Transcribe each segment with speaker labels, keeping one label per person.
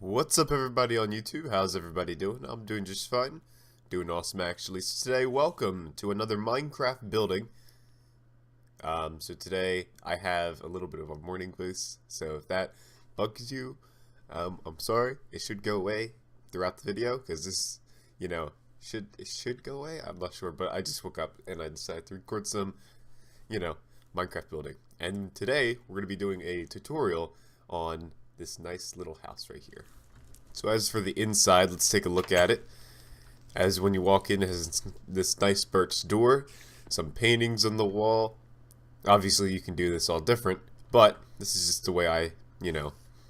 Speaker 1: What's up, everybody on YouTube? How's everybody doing? I'm doing just fine. Doing awesome, actually. So today, welcome to another Minecraft building. So today I have a little bit of a morning voice, so if that bugs you, I'm sorry. It should go away throughout the video, because this, it should go away? I'm not sure, but I just woke up and I decided to record some, Minecraft building. And today, we're going to be doing a tutorial on this nice little house right here. So as for the inside, let's take a look at it. As when you walk in, it has this nice birch door, some paintings on the wall. Obviously you can do this all different, but this is just the way I,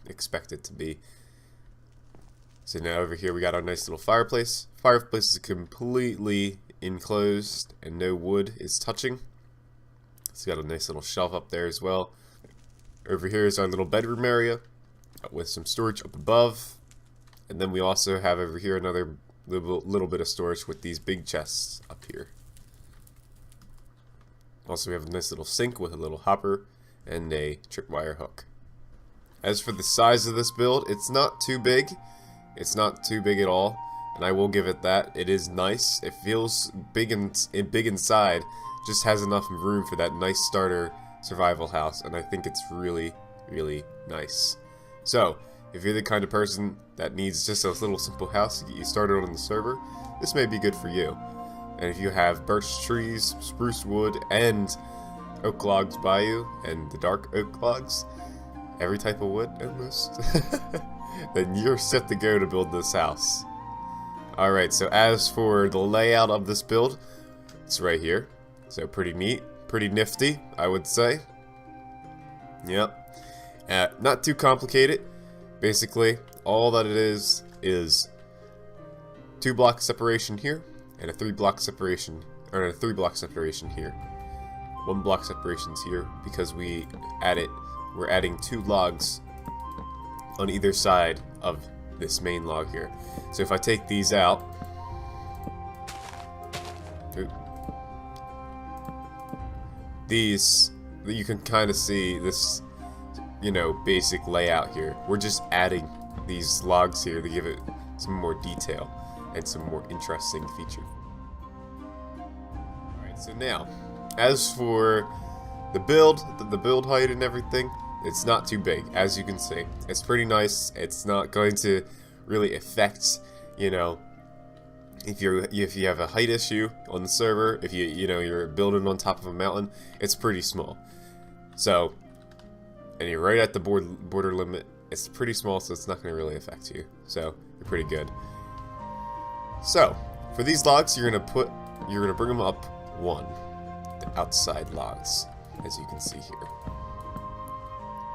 Speaker 1: expect it to be. So now over here we got our nice little fireplace. Fireplace is completely enclosed and no wood is touching. It's got a nice little shelf up there as well. Over here is our little bedroom area with some storage up above, and then we also have over here another little bit of storage with these big chests up here. Also, we have a nice little sink with a little hopper and a tripwire hook. As for the size of this build, it's not too big. It's not too big at all, and I will give it that. It is nice. It feels big and big inside. Just has enough room for that nice starter survival house, and I think it's really, really nice. So, if you're the kind of person that needs just a little simple house to get you started on the server, this may be good for you. And if you have birch trees, spruce wood, and oak logs by you, and the dark oak logs, every type of wood almost, then you're set to go to build this house. Alright, so as for the layout of this build, it's right here. So pretty neat, pretty nifty, I would say. Yep. Not too complicated. Basically, all that it is 2 block separation here and a 3 block separation, or a 3 block separation here. 1 block separations here because we're adding 2 logs on either side of this main log here. So if I take these out, you can kind of see this, basic layout here. We're just adding these logs here to give it some more detail and some more interesting feature. Alright, so now, as for the build height and everything, it's not too big, as you can see. It's pretty nice. It's not going to really affect, if you have a height issue on the server, if you're building on top of a mountain, it's pretty small. So, and you're right at the border limit. It's pretty small, so it's not going to really affect you. So you're pretty good. So for these logs, you're gonna bring them up 1, the outside logs, as you can see here.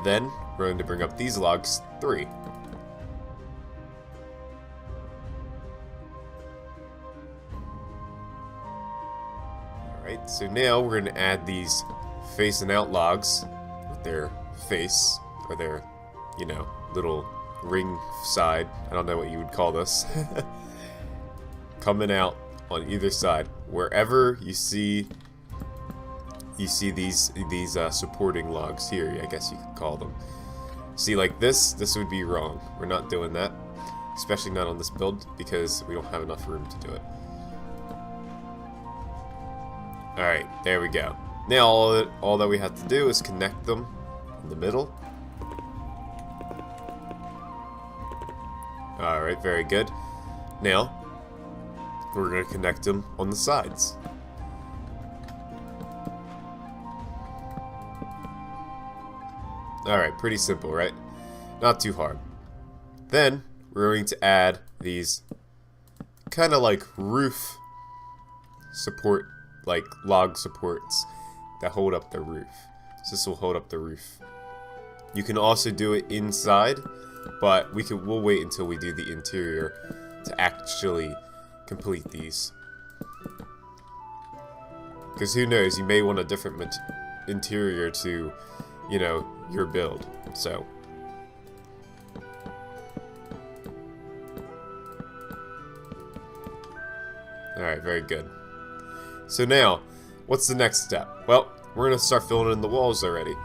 Speaker 1: Then we're going to bring up these logs 3. Alright, so now we're going to add these facing out logs with their face, or their, little ring side, I don't know what you would call this, coming out on either side. Wherever you see these supporting logs here, I guess you could call them. See, like this would be wrong. We're not doing that, especially not on this build, because we don't have enough room to do it. Alright, there we go. Now all that we have to do is connect them in the middle. Alright, very good. Now, we're going to connect them on the sides. Alright, pretty simple, right? Not too hard. Then, we're going to add these kind of like roof support, like log supports that hold up the roof. So this will hold up the roof. You can also do it inside, but we'll wait until we do the interior to actually complete these. Because who knows, you may want a different interior to, your build. So alright, very good. So now, what's the next step? Well, we're going to start filling in the walls already.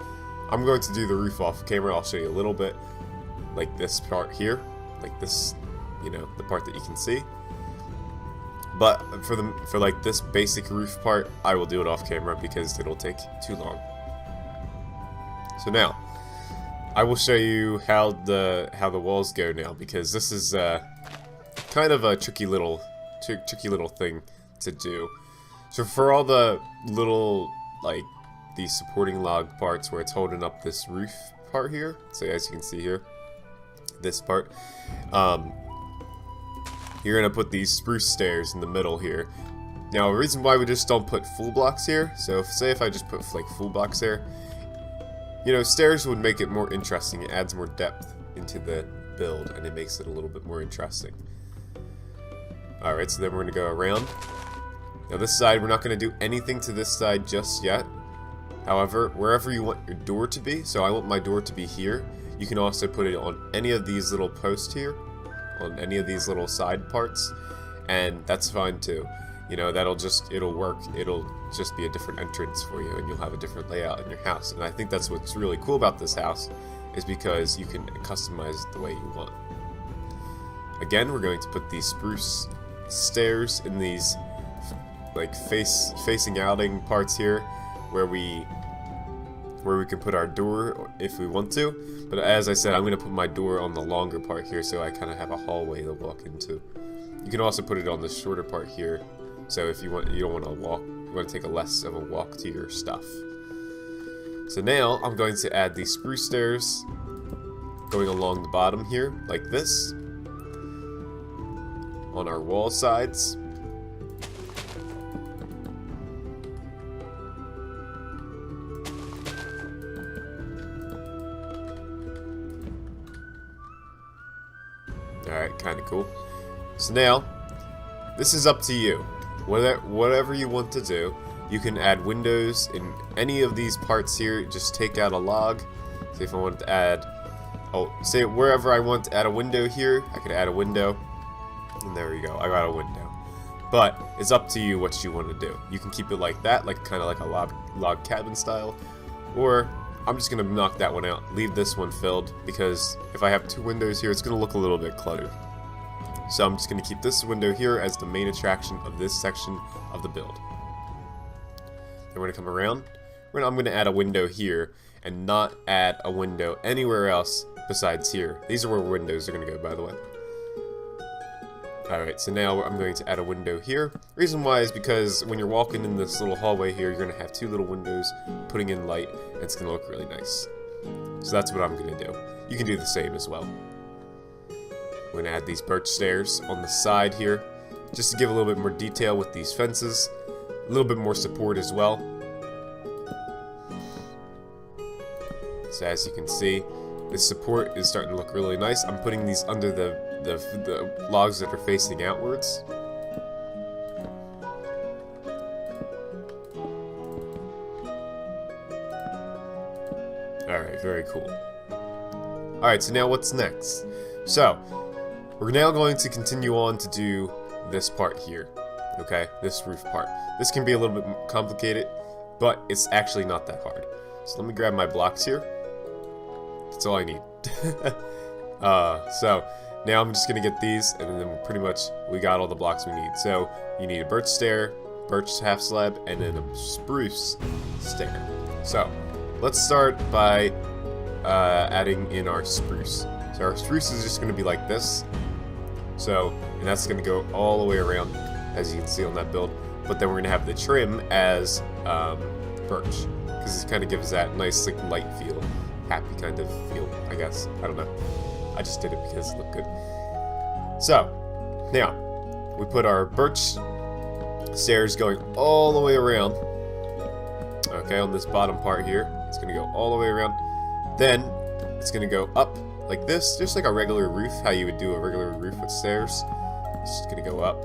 Speaker 1: I'm going to do the roof off camera. I'll show you a little bit, like this part here. like this, you know, the part that you can see. But for like this basic roof part, I will do it off camera because it'll take too long. So now, I will show you how the walls go now, because this is kind of a tricky little thing to do. So for all the little, like, these supporting log parts where it's holding up this roof part here, so as you can see here, this part, you're gonna put these spruce stairs in the middle here. Now, the reason why we just don't put full blocks here, so say if I just put like full blocks there, you know, stairs would make it more interesting. It adds more depth into the build, and it makes it a little bit more interesting. Alright, so then we're gonna go around. Now this side, we're not gonna do anything to this side just yet. However, wherever you want your door to be, so I want my door to be here, you can also put it on any of these little posts here, on any of these little side parts, and that's fine too. You know, it'll work, it'll just be a different entrance for you, and you'll have a different layout in your house. And I think that's what's really cool about this house, is because you can customize it the way you want. Again, we're going to put these spruce stairs in these like facing outing parts here, where we can put our door if we want to. But as I said, I'm going to put my door on the longer part here, so I kind of have a hallway to walk into. You can also put it on the shorter part here, so if you don't want to walk, you want to take less of a walk to your stuff. So now I'm going to add these spruce stairs going along the bottom here, like this, on our wall sides. Alright, kind of cool. So now, this is up to you. Whatever you want to do, you can add windows in any of these parts here. Just take out a log. Say if I want to add, say wherever I want to add a window here, I could add a window. And there we go, I got a window. But it's up to you what you want to do. You can keep it like that, like kind of like a log cabin style, or I'm just going to knock that one out, leave this one filled, because if I have two windows here, it's going to look a little bit cluttered. So I'm just going to keep this window here as the main attraction of this section of the build. Then we're going to come around. I'm going to add a window here, and not add a window anywhere else besides here. These are where windows are going to go, by the way. Alright, so now I'm going to add a window here. Reason why is because when you're walking in this little hallway here, you're going to have two little windows putting in light, and it's going to look really nice. So that's what I'm going to do. You can do the same as well. I'm going to add these birch stairs on the side here, just to give a little bit more detail with these fences, a little bit more support as well. So as you can see, this support is starting to look really nice. I'm putting these under the logs that are facing outwards. Alright, very cool. Alright, so now what's next? So, we're now going to continue on to do this part here. Okay, this roof part. This can be a little bit complicated, but it's actually not that hard. So let me grab my blocks here. That's all I need. So now I'm just gonna get these, and then pretty much we got all the blocks we need. So you need a birch stair, birch half slab, and then a spruce stair. So let's start by adding in our spruce. So our spruce is just gonna be like this. So, and that's gonna go all the way around, as you can see on that build. But then we're gonna have the trim as birch, because it kind of gives that nice like light feel, happy kind of feel, I guess. I don't know. I just did it because it looked good. So, now, we put our birch stairs going all the way around. Okay, on this bottom part here. It's going to go all the way around. Then, it's going to go up like this, just like a regular roof, how you would do a regular roof with stairs. It's just going to go up.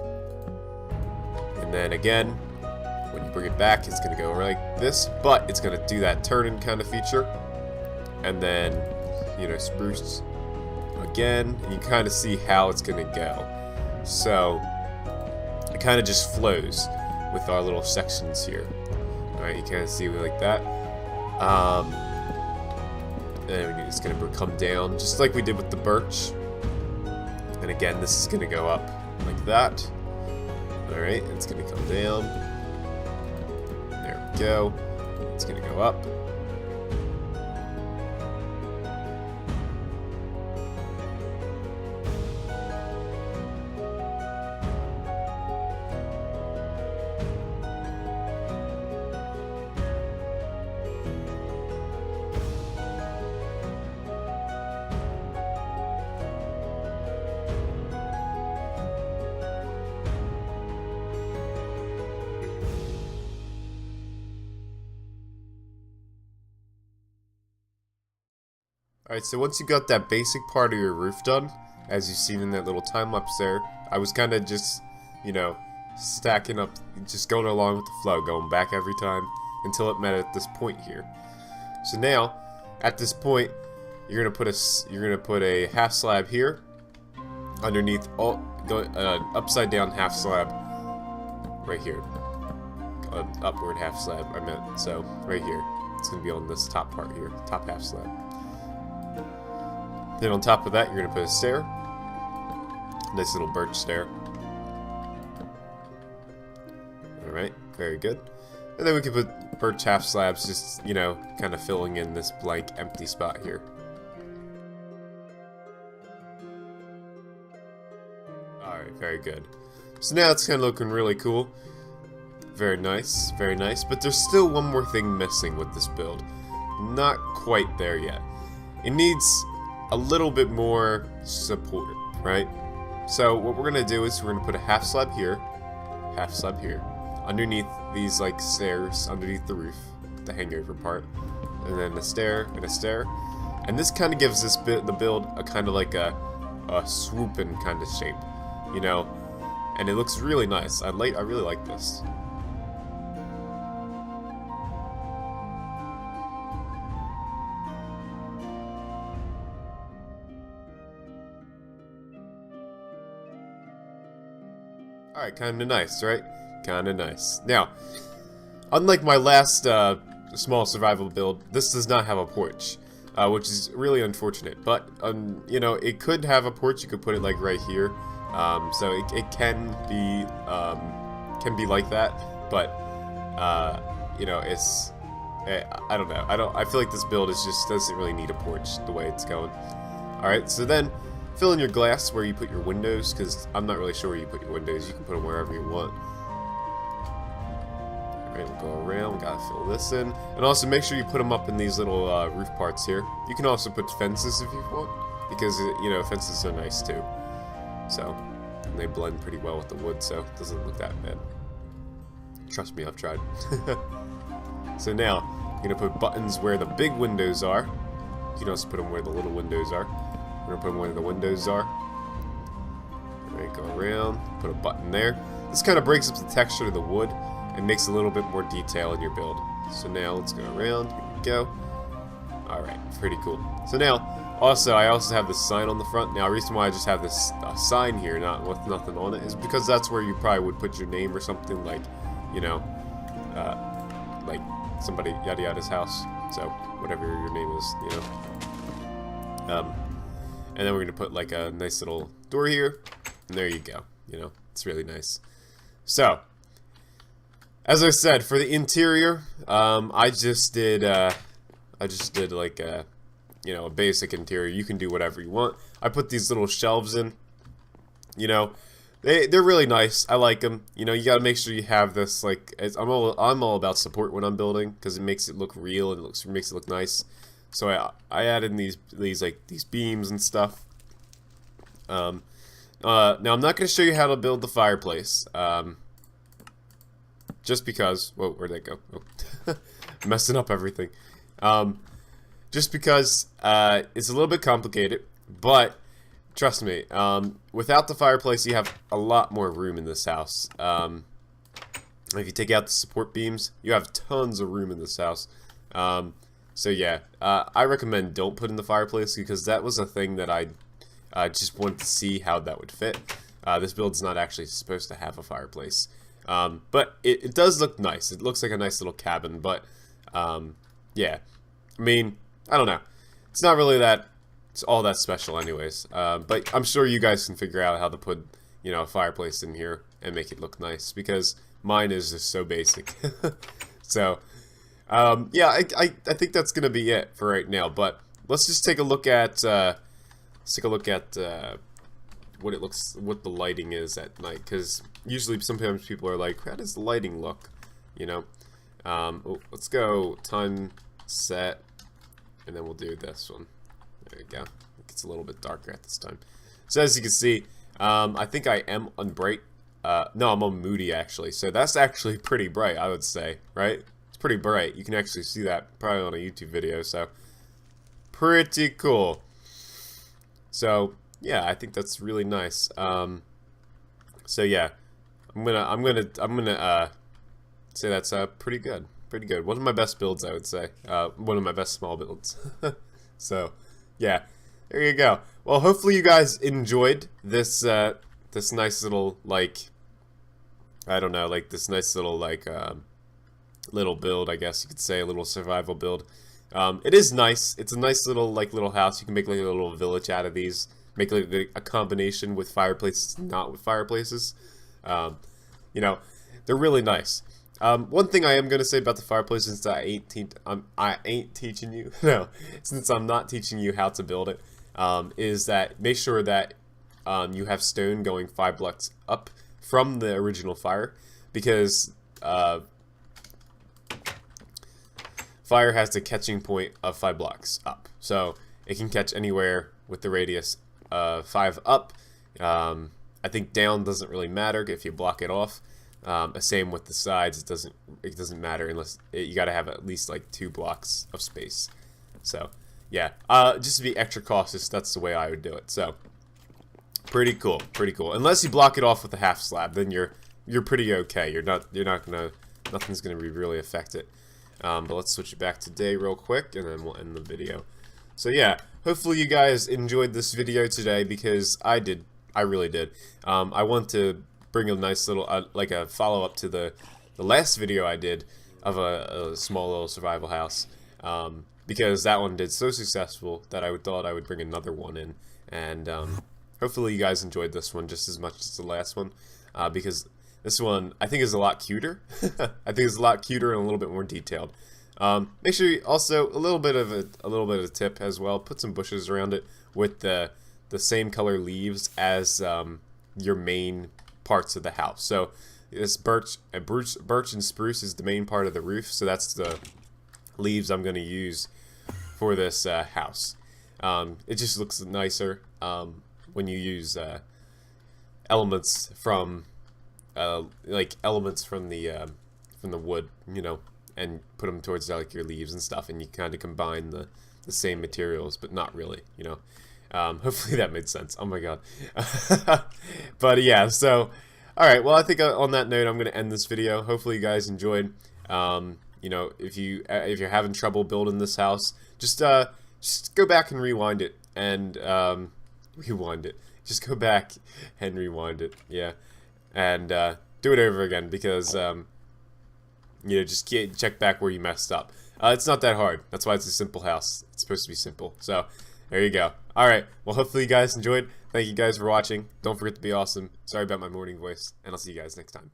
Speaker 1: And then again, when you bring it back, it's going to go like this, but it's going to do that turn-in kind of feature. And then, you know, spruce again, and you kind of see how it's going to go. So, it kind of just flows with our little sections here. Alright, you kind of see it like that. And it's going to come down, just like we did with the birch. And again, this is going to go up like that. Alright, it's going to come down. There we go. It's going to go up. Alright, so once you got that basic part of your roof done, as you've seen in that little time lapse there, I was kind of just, you know, stacking up, just going along with the flow, going back every time until it met at this point here. So now, at this point, you're gonna put a half slab here, underneath upside down half slab right here, upward half slab I meant. So right here, it's gonna be on this top part here, top half slab. Then on top of that, you're going to put a stair. Nice little birch stair. Alright, very good. And then we can put birch half slabs, just, you know, kind of filling in this blank empty spot here. Alright, very good. So now it's kind of looking really cool. Very nice, very nice. But there's still one more thing missing with this build. Not quite there yet. It needs a little bit more support, right? So what we're gonna do is we're gonna put a half slab here, underneath these like stairs, underneath the roof, the hangover part, and then a stair and a stair, and this kind of gives this the build a kind of like a swooping kind of shape, you know, and it looks really nice. I really like this. Alright, kinda nice, right? Kinda nice. Now, unlike my last small survival build, this does not have a porch, which is really unfortunate. But, you know, it could have a porch. You could put it like right here. So it can be like that. But, you know, it's... I don't know. I feel like this build doesn't really need a porch the way it's going. Alright, so then fill in your glass where you put your windows, because I'm not really sure where you put your windows. You can put them wherever you want. Alright, we'll go around. We gotta fill this in. And also make sure you put them up in these little roof parts here. You can also put fences if you want, because, you know, fences are nice too. So, and they blend pretty well with the wood, so it doesn't look that bad. Trust me, I've tried. So now, you're gonna put buttons where the big windows are. You can also put them where the little windows are. We're gonna put them where the windows are. Alright, go around, put a button there. This kind of breaks up the texture of the wood and makes a little bit more detail in your build. So now let's go around. Here we go. Alright, pretty cool. So now, I also have this sign on the front. Now, the reason why I just have this sign here, not with nothing on it, is because that's where you probably would put your name or something, like, you know, like somebody yada yada's house. So whatever your name is, you know. And then we're gonna put like a nice little door here, and there you go. You know, it's really nice. So, as I said, for the interior, I just did like a, you know, a basic interior. You can do whatever you want. I put these little shelves in. You know, they're really nice. I like them. You know, you gotta make sure you have this. Like, I'm all about support when I'm building, because it makes it look real and makes it look nice. So I added these beams and stuff. Now I'm not gonna show you how to build the fireplace. Just because. Whoa, where'd that go? Oh. Messing up everything. Just because it's a little bit complicated, but trust me, without the fireplace, you have a lot more room in this house. If you take out the support beams, you have tons of room in this house. So yeah, I recommend don't put in the fireplace, because that was a thing that I just wanted to see how that would fit. This build's not actually supposed to have a fireplace. But it does look nice. It looks like a nice little cabin, but yeah. I mean, I don't know. It's not really that it's all that special anyways. But I'm sure you guys can figure out how to put, you know, a fireplace in here and make it look nice, because mine is just so basic. So, yeah, I think that's gonna be it for right now. But let's just take a look at what the lighting is at night, because usually sometimes people are like, how does the lighting look, you know? Let's go time set, and then we'll do this one. There you go. It gets a little bit darker at this time. So as you can see, I think I am on bright. No, I'm on moody actually. So that's actually pretty bright, I would say, right? It's pretty bright. You can actually see that probably on a YouTube video. So pretty cool. So yeah, I think that's really nice. So yeah, I'm gonna say that's pretty good. Pretty good. One of my best builds, I would say. One of my best small builds. So yeah, there you go. Well, hopefully you guys enjoyed this this nice little, like, I don't know, like this nice little, like, little build, I guess you could say, a little survival build. It is nice. It's a nice little, like, little house. You can make like a little village out of these. Make like a combination with fireplaces, not with fireplaces. You know, they're really nice. One thing I am gonna say about the fireplace, since I ain't teaching you, no, since I'm not teaching you how to build it, is that make sure that you have stone going 5 blocks up from the original fire, because fire has the catching point of 5 blocks up, so it can catch anywhere with the radius 5 up. I think down doesn't really matter if you block it off. Same with the sides. It doesn't matter unless you got to have at least like 2 blocks of space. So yeah, just to be extra cautious, that's the way I would do it. So pretty cool, pretty cool. Unless you block it off with a half slab, then you're pretty okay. Nothing's gonna really affect it. But let's switch it back to day real quick, and then we'll end the video. So yeah, hopefully you guys enjoyed this video today, because I did. I really did. I want to bring a nice little, like a follow-up to the last video I did of a small little survival house, because that one did so successful that I thought I would bring another one in, and hopefully you guys enjoyed this one just as much as the last one, because this one I think is a lot cuter. I think it's a lot cuter and a little bit more detailed. Make sure you also a little bit of a tip as well. Put some bushes around it with the same color leaves as your main parts of the house. So this birch and spruce is the main part of the roof. So that's the leaves I'm going to use for this house. It just looks nicer when you use elements from the wood, you know, and put them towards like your leaves and stuff, and you kind of combine the same materials, but not really, you know. Hopefully that made sense. Oh my god. But yeah, so alright, well I think on that note I'm going to end this video. Hopefully you guys enjoyed. You know, if you're having trouble building this house, just go back and rewind it, and rewind it. Just go back and rewind it, yeah, and do it over again, because you know, just check back where you messed up. It's not that hard. That's why it's a simple house. It's supposed to be simple. So there you go. Alright, well hopefully you guys enjoyed. Thank you guys for watching. Don't forget to be awesome. Sorry about my morning voice, and I'll see you guys next time.